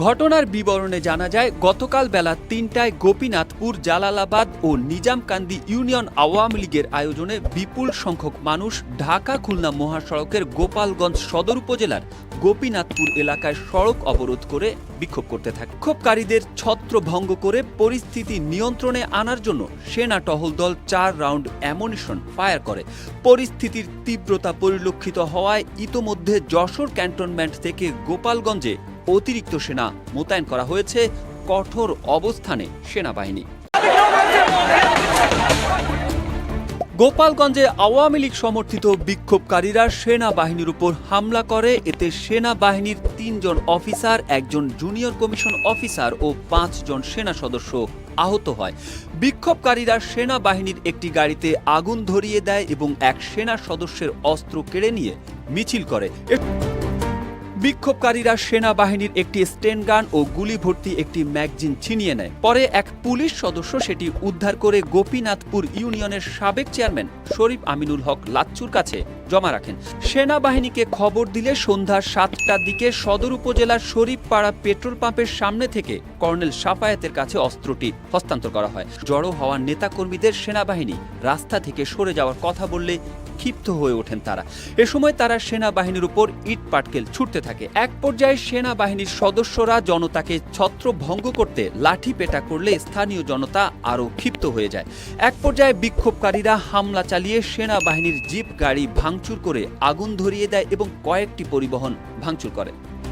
ঘটনার বিবরণে জানা যায়, গতকাল বেলা ৩টায় গোপীনাথপুর, জালালাবাদ ও নিজামকান্দি ইউনিয়ন আওয়ামী লীগের আয়োজনে বিপুল সংখ্যক মানুষ ঢাকা খুলনা মহাসড়কের গোপালগঞ্জ সদর উপজেলার গোপীনাথপুর এলাকায় সড়ক অবরোধ করে বিক্ষোভ করতে থাকে। বিক্ষোভকারীদের ছত্রভঙ্গ করে পরিস্থিতি নিয়ন্ত্রণে আনার জন্য সেনা টহল দল ৪ রাউন্ড অ্যামুনিশন ফায়ার করে। পরিস্থিতির তীব্রতা পরিলক্ষিত হওয়ায় ইতোমধ্যে যশোর ক্যান্টনমেন্ট থেকে গোপালগঞ্জে অতিরিক্ত সেনা মোতায়েন করা হয়েছে। কঠোর অবস্থানে সেনাবাহিনী। গোপালগঞ্জে আওয়ামী লীগ সমর্থিত বিক্ষোভকারীরা সেনাবাহিনীর উপর হামলা করে। এতে সেনাবাহিনীর ৩ জন অফিসার, ১ জন জুনিয়র কমিশন অফিসার ও ৫ জন সেনা সদস্য আহত হয়। বিক্ষোভকারীরা সেনাবাহিনীর একটি গাড়িতে আগুন ধরিয়ে দেয় এবং এক সেনা সদস্যের অস্ত্র কেড়ে নিয়ে মিছিল করে। বিক্ষোভকারীরা সেনাবাহিনীর একটি স্টেন গান ও গুলি ভর্তি একটি ম্যাগজিন ছিনিয়ে নেয়। পরে এক পুলিশ সদস্য সেটি উদ্ধার করে গোপীনাথপুর ইউনিয়নের সাবেক চেয়ারম্যান শরীফ আমিনুল হক লাচ্চুর কাছে জমা রাখেন। সেনাবাহিনীকে খবর দিলে সন্ধ্যা ৭টার দিকে সদর উপজেলার শরীফপাড়া পেট্রোল পাম্পের সামনে থেকে কর্নেল সাফায়াতের কাছে অস্ত্রটি হস্তান্তর করা হয়। জড়ো হওয়া নেতাকর্মীদের সেনাবাহিনী রাস্তা থেকে সরে যাওয়ার কথা বললে ক্ষিপ্ত হয়ে ওঠেন তারা। এ সময় তারা সেনাবাহিনীর উপর ইট পাটকেল ছুটতে থাকে। এক পর্যায়ে সেনাবাহিনীর সদস্যরা জনতাকে ছত্রভঙ্গ করতে লাঠি পেটা করলে স্থানীয় জনতা আরও ক্ষিপ্ত হয়ে যায়। এক পর্যায়ে বিক্ষোভকারীরা হামলা চালিয়ে সেনাবাহিনীর জিপ গাড়ি ভাঙচুর করে আগুন ধরিয়ে দেয় এবং কয়েকটি পরিবহন ভাঙচুর করে।